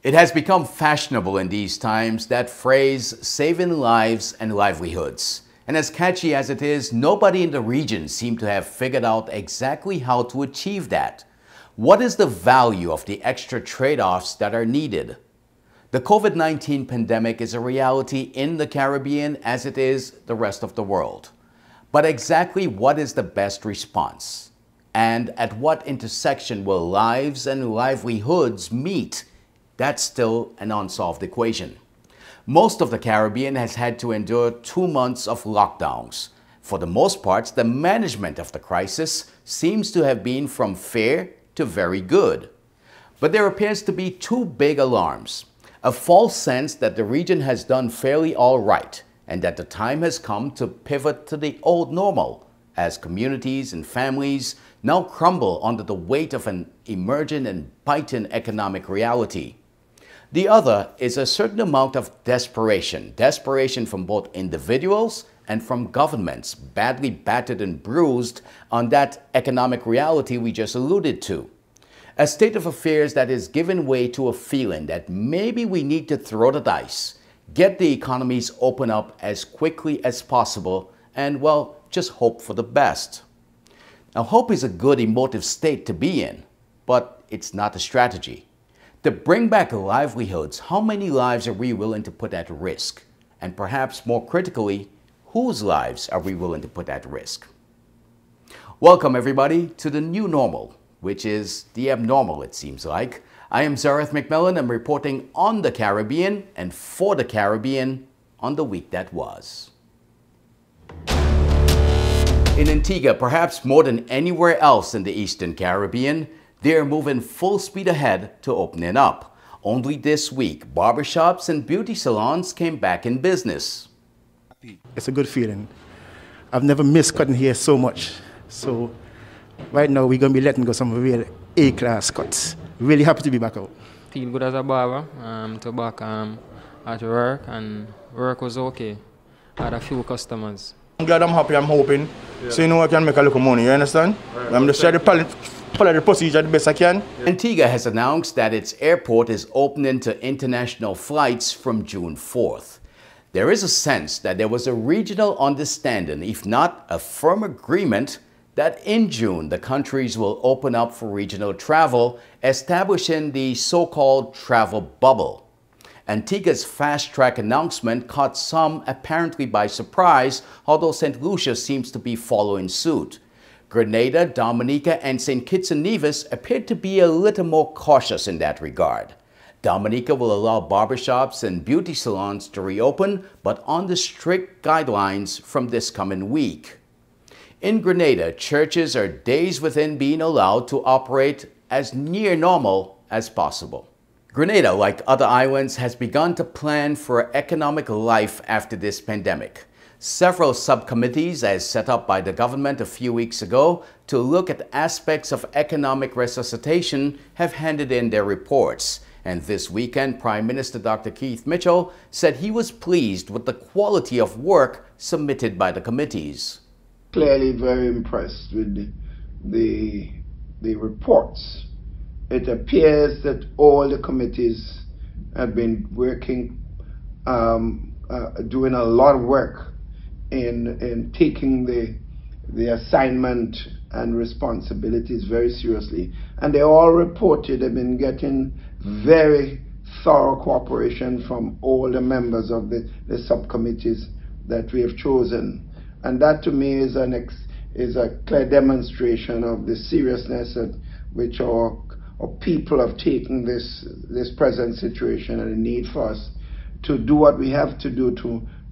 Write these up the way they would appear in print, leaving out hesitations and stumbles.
It has become fashionable in these times, that phrase, saving lives and livelihoods. And as catchy as it is, nobody in the region seems to have figured out exactly how to achieve that. What is the value of the extra trade-offs that are needed? The COVID-19 pandemic is a reality in the Caribbean as it is the rest of the world. But exactly what is the best response? And at what intersection will lives and livelihoods meet? That's still an unsolved equation. Most of the Caribbean has had to endure 2 months of lockdowns. For the most part, the management of the crisis seems to have been from fair to very good. But there appears to be two big alarms. A false sense that the region has done fairly all right and that the time has come to pivot to the old normal as communities and families now crumble under the weight of an emergent and biting economic reality. The other is a certain amount of desperation from both individuals and from governments badly battered and bruised on that economic reality we just alluded to. A state of affairs that is giving way to a feeling that maybe we need to throw the dice, get the economies open up as quickly as possible, and, well, just hope for the best. Now, hope is a good emotive state to be in, but it's not a strategy. To bring back livelihoods, how many lives are we willing to put at risk? And perhaps more critically, whose lives are we willing to put at risk? Welcome everybody to the new normal, which is the abnormal it seems like. I am Zerith McMillan. I'm reporting on the Caribbean and for the Caribbean on the week that was. In Antigua, perhaps more than anywhere else in the Eastern Caribbean, they're moving full speed ahead to opening up. Only this week, barbershops and beauty salons came back in business. It's a good feeling. I've never missed cutting hair so much. So right now we're going to be letting go some real A-class cuts. Really happy to be back out. Feel good as a barber, to back at work, and work was okay. I had a few customers. I'm glad, I'm happy, I'm hoping. Yeah. So you know I can make a little money, you understand? Right. I'm just trying to follow the procedure the best I can. Yeah. Antigua has announced that its airport is opening to international flights from June 4th. There is a sense that there was a regional understanding, if not a firm agreement, that in June the countries will open up for regional travel, establishing the so-called travel bubble. Antigua's fast-track announcement caught some apparently by surprise, although St. Lucia seems to be following suit. Grenada, Dominica, and St. Kitts and Nevis appeared to be a little more cautious in that regard. Dominica will allow barbershops and beauty salons to reopen, but under strict guidelines from this coming week. In Grenada, churches are days within being allowed to operate as near normal as possible. Grenada, like other islands, has begun to plan for economic life after this pandemic. Several subcommittees, as set up by the government a few weeks ago to look at aspects of economic resuscitation, have handed in their reports. And this weekend, Prime Minister Dr. Keith Mitchell said he was pleased with the quality of work submitted by the committees. Clearly very impressed with the reports. It appears that all the committees have been working, doing a lot of work in taking the assignment and responsibilities very seriously. And they all reported they've been getting very thorough cooperation from all the members of the subcommittees that we have chosen. And that to me is a clear demonstration of the seriousness at which our people have taken this present situation and the need for us to do what we have to do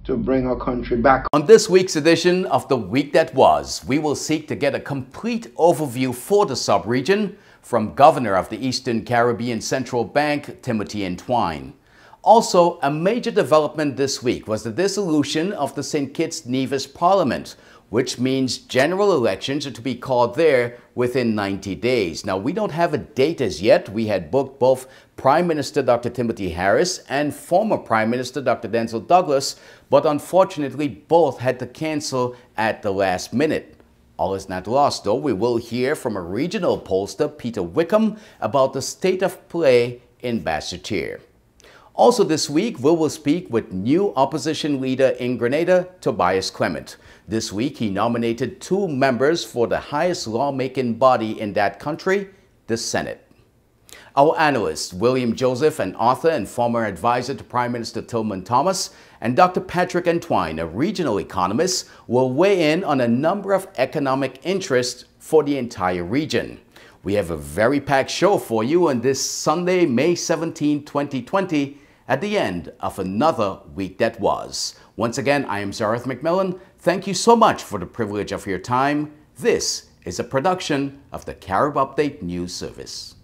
to bring our country back. On this week's edition of The Week That Was, we will seek to get a complete overview for the sub-region from Governor of the Eastern Caribbean Central Bank, Timothy Entwine. Also, a major development this week was the dissolution of the St. Kitts Nevis Parliament, which means general elections are to be called there within 90 days. Now, we don't have a date as yet. We had booked both Prime Minister Dr. Timothy Harris and former Prime Minister Dr. Denzel Douglas, but unfortunately both had to cancel at the last minute. All is not lost, though. We will hear from a regional pollster, Peter Wickham, about the state of play in Basseterre. Also this week, we will speak with new opposition leader in Grenada, Tobias Clement. This week, he nominated 2 members for the highest lawmaking body in that country, the Senate. Our analysts, William Joseph, an author and former advisor to Prime Minister Tillman Thomas, and Dr. Patrick Entwine, a regional economist, will weigh in on a number of economic interests for the entire region. We have a very packed show for you on this Sunday, May 17, 2020, at the end of another week that was. Once again, I am Zerith McMillan. Thank you so much for the privilege of your time. This is a production of the Carib Update News Service.